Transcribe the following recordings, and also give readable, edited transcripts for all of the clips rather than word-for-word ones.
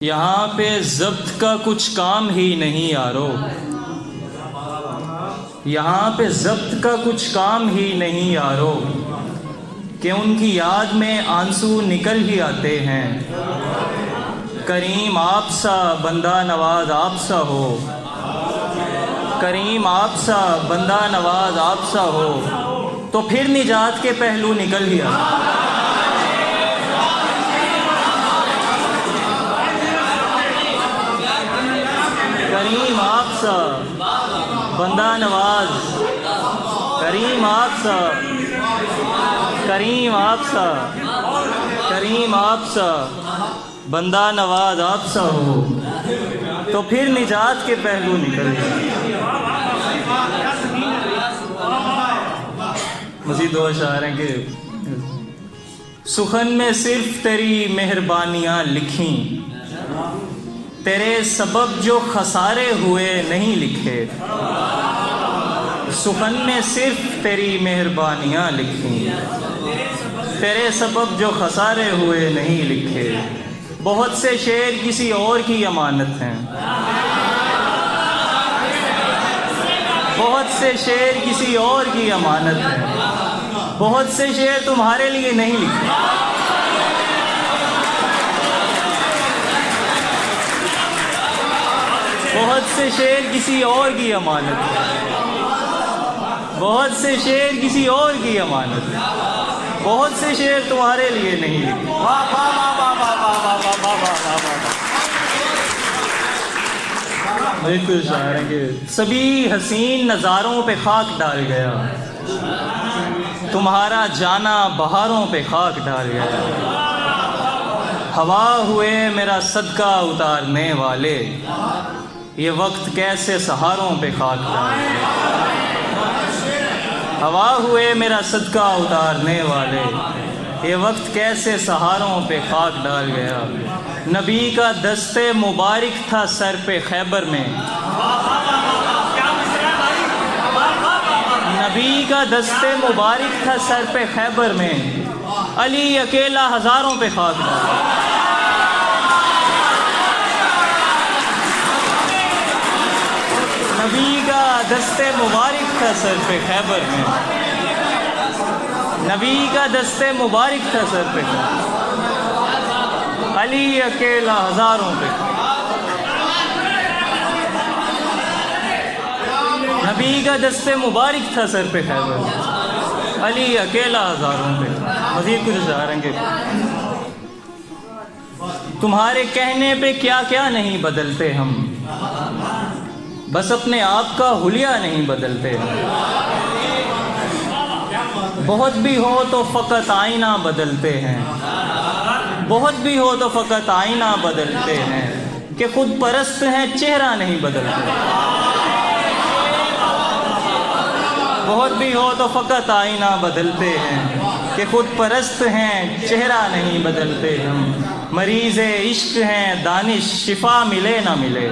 यहाँ पे ज़ब्त का कुछ काम ही नहीं यारो, यहाँ पे ज़ब्त का कुछ काम ही नहीं यारो, कि उनकी याद में आंसू निकल ही आते हैं। करीम आप सा बंदा नवाज आप सा हो, करीम आप सा बंदा नवाज आप सा हो, तो फिर निजात के पहलू निकल ही आते। करीम आप सा बंदा नवाज, करीम आप सा, करीम आप सा, करीम आप सा बंदा नवाज आप सा हो, तो फिर निजात के पहलू निकल जाए। मज़ीद दो अशार हैं कि सुखन में सिर्फ तेरी मेहरबानियाँ लिखी, तेरे सबब जो खसारे हुए नहीं लिखे। सुखन में सिर्फ तेरी मेहरबानियाँ लिखी, तेरे सबब जो खसारे हुए नहीं लिखे। बहुत से शेर किसी और की अमानत हैं, बहुत से शेर किसी और की अमानत हैं, बहुत से शेर तुम्हारे लिए नहीं लिखे। बहुत से शेर किसी और की अमानत है, बहुत से शेर किसी और की अमानत है, बहुत से शेर तुम्हारे लिए नहीं लिखे। वाह वाह वाह वाह वाह वाह वाह वाह वाह वाह। बिल्कुल शायर है कि सभी हसीन नज़ारों पे खाक डाल गया, तुम्हारा जाना बहारों पे खाक डाल गया। हवा हुए मेरा सदका उतारने वाले, ये वक्त कैसे सहारों पे खाक डाल गया। हवा हुए मेरा सदका उतारने वाले, ये वक्त कैसे सहारों पे खाक डाल गया। नबी का दस्ते मुबारक था सर पे खैबर में, नबी का दस्ते मुबारक था सर पे खैबर में, अली अकेला हज़ारों पे खाक डाल। नबी का दस्ते मुबारक था सर पे खैबर में, नबी का दस्ते मुबारक था सर पे, अली अकेला हज़ारों पे। नबी का दस्ते मुबारक था सर पे खैबर में, अली अकेला हज़ारों पे। मज़ीद कुछ इशारेंगे। तुम्हारे कहने पे क्या क्या नहीं बदलते हम, बस अपने आप का हुलिया नहीं बदलते। बहुत भी हो तो फ़कत आईना बदलते हैं, बहुत भी हो तो फ़कत आईना बदलते हैं, कि खुद परस्त हैं चेहरा नहीं बदलते। बहुत भी हो तो फ़कत आईना बदलते हैं, कि खुद परस्त हैं चेहरा नहीं बदलते हम। मरीज़ इश्क हैं दानिश शिफा मिले ना मिले,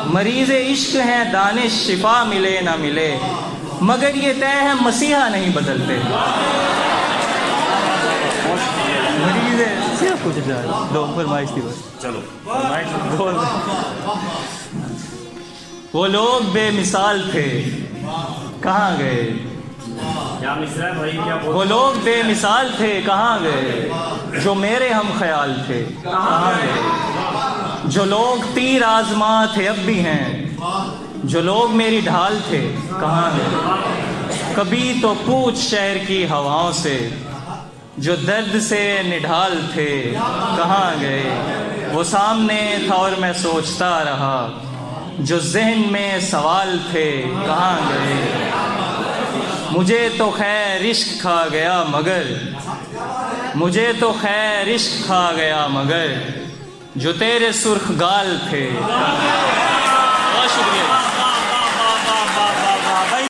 मरीज़ इश्क हैं दानिश शिफा मिले ना मिले, मगर ये तय है मसीहा नहीं बदलते। मरीज़ सिर्फ कुछ दो फरमाइश थी बस, चलो वो लोग बेमिसाल थे कहाँ गए, क्या मिसरा है भाई, क्या वो लोग बेमिसाल थे कहाँ गए, जो मेरे हम ख्याल थे कहाँ गए। जो लोग तीर आजमा थे अब भी हैं, जो लोग मेरी ढाल थे कहाँ गए। कभी तो पूछ शहर की हवाओं से, जो दर्द से निढाल थे कहाँ गए। वो सामने था और मैं सोचता रहा, जो ज़हन में सवाल थे कहाँ गए। मुझे तो खैर इश्क खा गया मगर, मुझे तो खैर इश्क खा गया मगर, जो तेरे सुर्ख गाल थे। बहुत शुक्रिया।